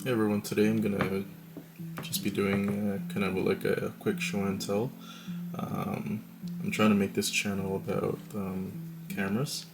Hey everyone, today I'm gonna just be doing kind of like a quick show and tell. I'm trying to make this channel about cameras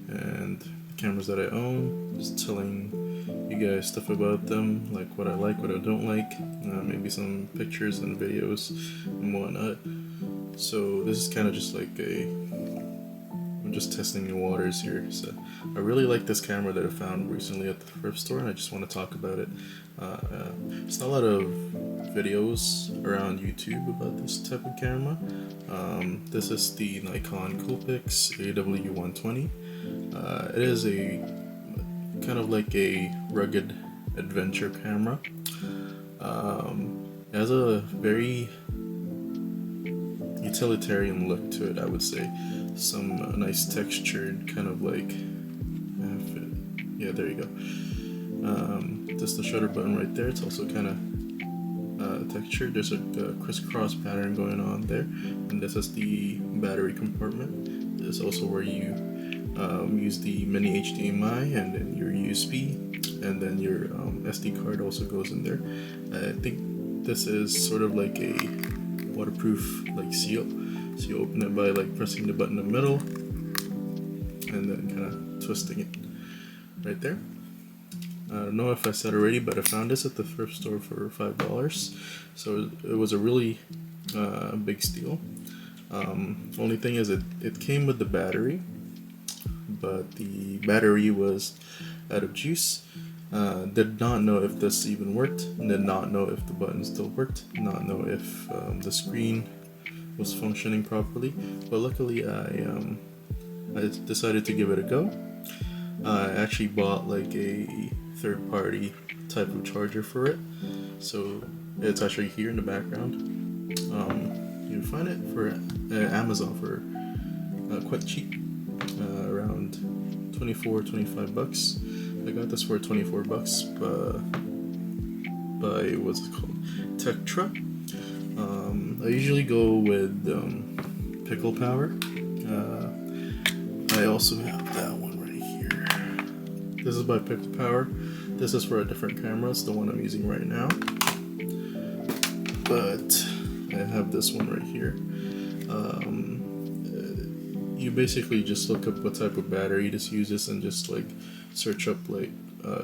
and the cameras that I own, just telling you guys stuff about them, like what I like, what I don't like, maybe some pictures and videos and whatnot. So this is kind of just like I'm just testing the waters here. So I really like this camera that I found recently at the thrift store, and I just want to talk about it. There's not a lot of videos around YouTube about this type of camera. This is the Nikon Coolpix AW120. It is a kind of like a rugged adventure camera. It has a very utilitarian look to it, I would say. Some nice textured kind of like, yeah, there you go. Just the shutter button right there. It's also kind of textured. There's a crisscross pattern going on there, and this is the battery compartment. This is also where you use the mini HDMI and then your USB, and then your SD card also goes in there. I think this is sort of like a waterproof like seal. So you open it by like pressing the button in the middle and then kind of twisting it right there. I don't know if I said already, but I found this at the thrift store for $5. So it was a really big steal. Only thing is it came with the battery, but the battery was out of juice. Did not know if this even worked, did not know if the button still worked, not know if the screen was functioning properly, but luckily I decided to give it a go. I actually bought like a third-party type of charger for it, so it's actually here in the background. You can find it for Amazon for quite cheap, around 24-25 bucks. I got this for 24 bucks by what's it called, Tektra. I usually go with pickle power. I also have that one right here. This is by pickle power. This is for a different camera. It's the one I'm using right now. But I have this one right here. You basically just look up what type of battery this uses and just like search up like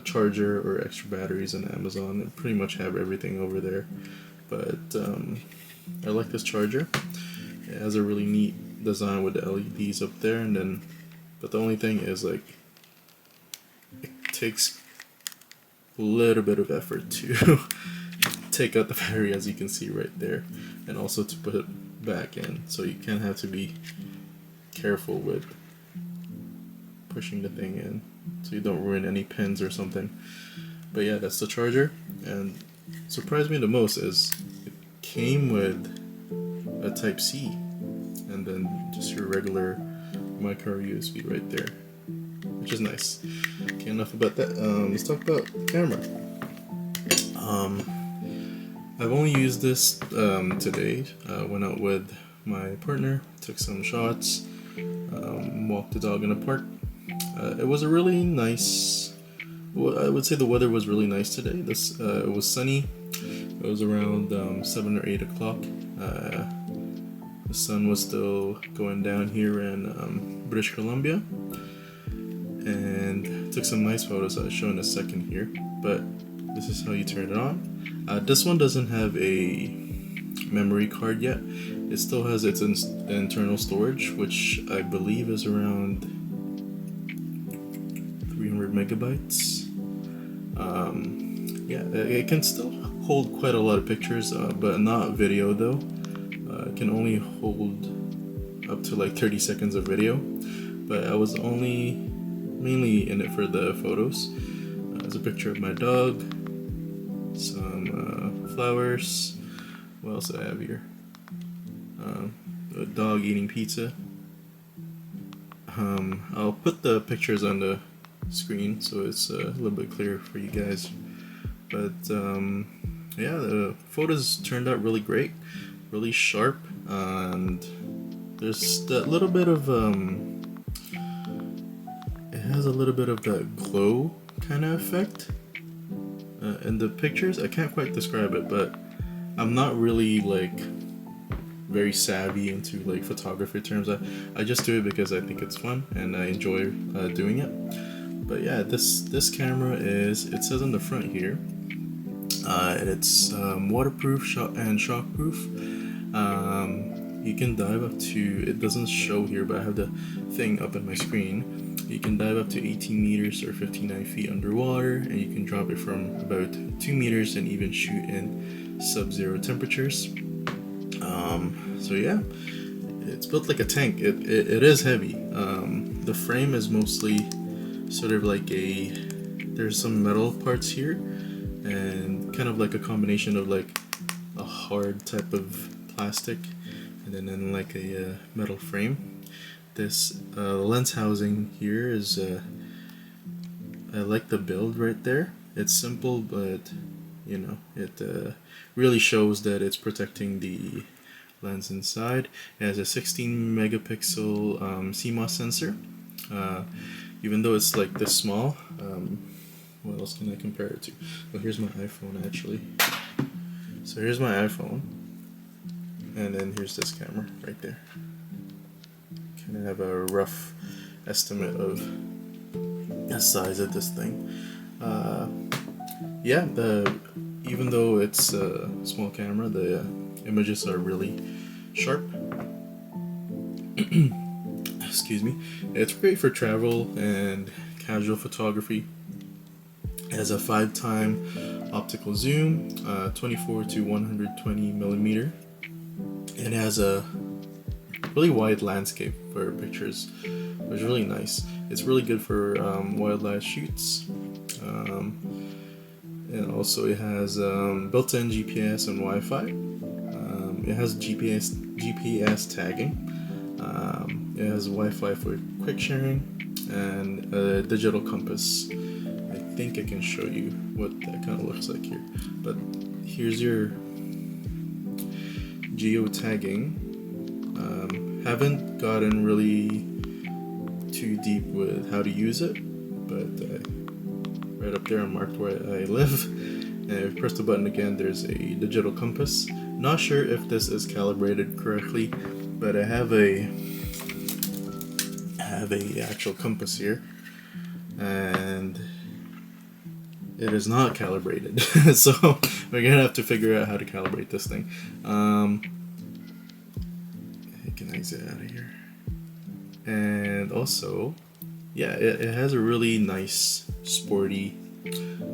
charger or extra batteries on Amazon, and pretty much have everything over there. But I like this charger. It has a really neat design with the LEDs up there, and then but the only thing is like it takes a little bit of effort to take out the battery, as you can see right there, and also to put it back in, so you kind of have to be careful with pushing the thing in so you don't ruin any pins or something. But yeah, that's the charger, and surprised me the most is it came with a type C and then just your regular micro USB right there, which is nice. Okay, enough about that. Let's talk about the camera. I've only used this today. Went out with my partner, took some shots, walked the dog in the park. It was a really nice, I would say the weather was really nice today. It was sunny. It was around 7 or 8 o'clock. The sun was still going down here in British Columbia, and took some nice photos. I'll show in a second here, but this is how you turn it on. This one doesn't have a memory card yet. It still has its internal storage, which I believe is around 300 megabytes. Yeah, it can still hold quite a lot of pictures, but not video though. It can only hold up to like 30 seconds of video, but I was mainly in it for the photos. There's a picture of my dog, some flowers. What else do I have here? A dog eating pizza. I'll put the pictures on the screen so it's a little bit clearer for you guys. But yeah, the photos turned out really great, really sharp, and there's that little bit of it has a little bit of that glow kind of effect. in the pictures, I can't quite describe it, but I'm not really like very savvy into like photography terms. I just do it because I think it's fun and I enjoy doing it. But yeah, this camera is, it says on the front here, it's waterproof and shockproof. You can dive up to, it doesn't show here, but I have the thing up on my screen. You can dive up to 18 meters or 59 feet underwater, and you can drop it from about 2 meters and even shoot in sub-zero temperatures. So yeah, it's built like a tank. It is heavy. The frame is mostly sort of like there's some metal parts here, and kind of like a combination of like a hard type of plastic, and then like a metal frame. This lens housing here is, I like the build right there. It's simple, but you know, it really shows that it's protecting the lens inside. It has a 16 megapixel CMOS sensor. Even though it's like this small, what else can I compare it to? Well, here's my iPhone actually. So here's my iPhone, and then here's this camera right there. Kind of have a rough estimate of the size of this thing. Yeah, even though it's a small camera, the images are really sharp. Excuse me. It's great for travel and casual photography. It has a 5x optical zoom, 24 to 120 millimeter. It has a really wide landscape for pictures, which is really nice. It's really good for wildlife shoots. And also it has built-in GPS and Wi-Fi. It has GPS tagging. It has Wi-Fi for quick sharing and a digital compass. I think I can show you what that kind of looks like here. But here's your geo-tagging. Haven't gotten really too deep with how to use it, but right up there I marked where I live. And if you press the button again, there's a digital compass. Not sure if this is calibrated correctly, but I have a actual compass here, and it is not calibrated. So we're gonna have to figure out how to calibrate this thing. I can exit out of here. And also, yeah, it has a really nice, sporty,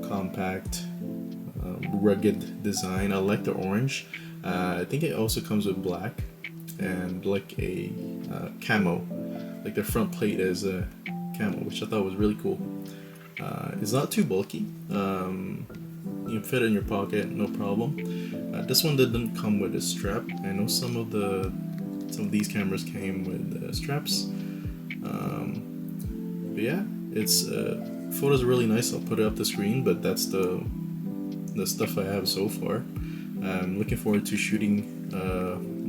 compact, rugged design. I like the orange. I think it also comes with black and like a camo. Like the front plate is a camo, which I thought was really cool. It's not too bulky. You can fit it in your pocket, no problem. This one didn't come with a strap. I know some of these cameras came with straps. But yeah, it's photos are really nice. I'll put it up the screen, but that's the stuff I have so far. I'm looking forward to shooting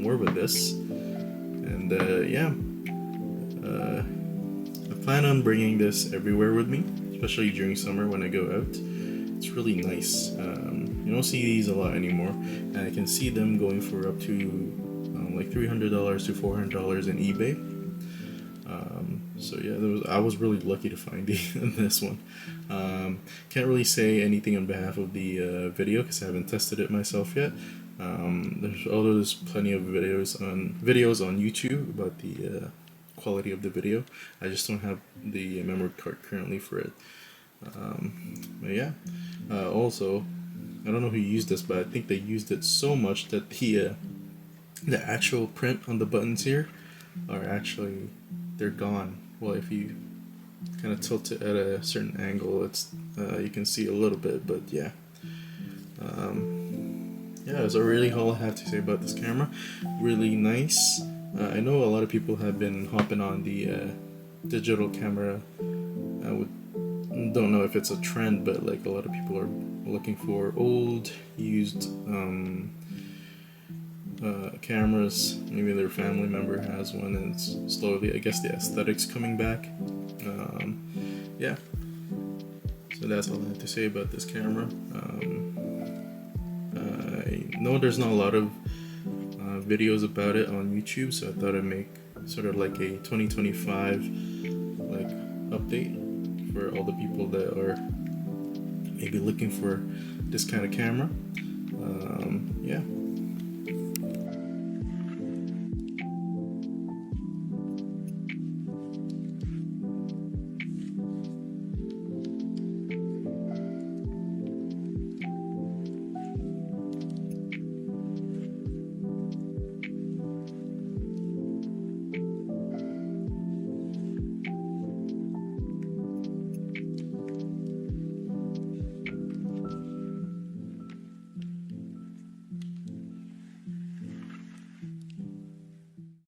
more with this, and yeah, I plan on bringing this everywhere with me, especially during summer when I go out. It's really nice. You don't see these a lot anymore, and I can see them going for up to like $300 to $400 in eBay. So yeah, I was really lucky to find this one. Can't really say anything on behalf of the video because I haven't tested it myself yet. There's plenty of videos on YouTube about the quality of the video. I just don't have the memory card currently for it. But yeah, also, I don't know who used this, but I think they used it so much that the actual print on the buttons here are actually, they're gone. Well, if you kind of tilt it at a certain angle, it's you can see a little bit, but yeah. Yeah, that's really all I have to say about this camera. Really nice. I know a lot of people have been hopping on the digital camera. Don't know if it's a trend, but like a lot of people are looking for old, used cameras. Maybe their family member has one, and it's slowly, I guess, the aesthetics coming back. Yeah. So So that's all I have to say about this camera. I know there's not a lot of videos about it on YouTube, so I thought I'd make sort of like a 2025 like update for all the people that are maybe looking for this kind of camera. Yeah.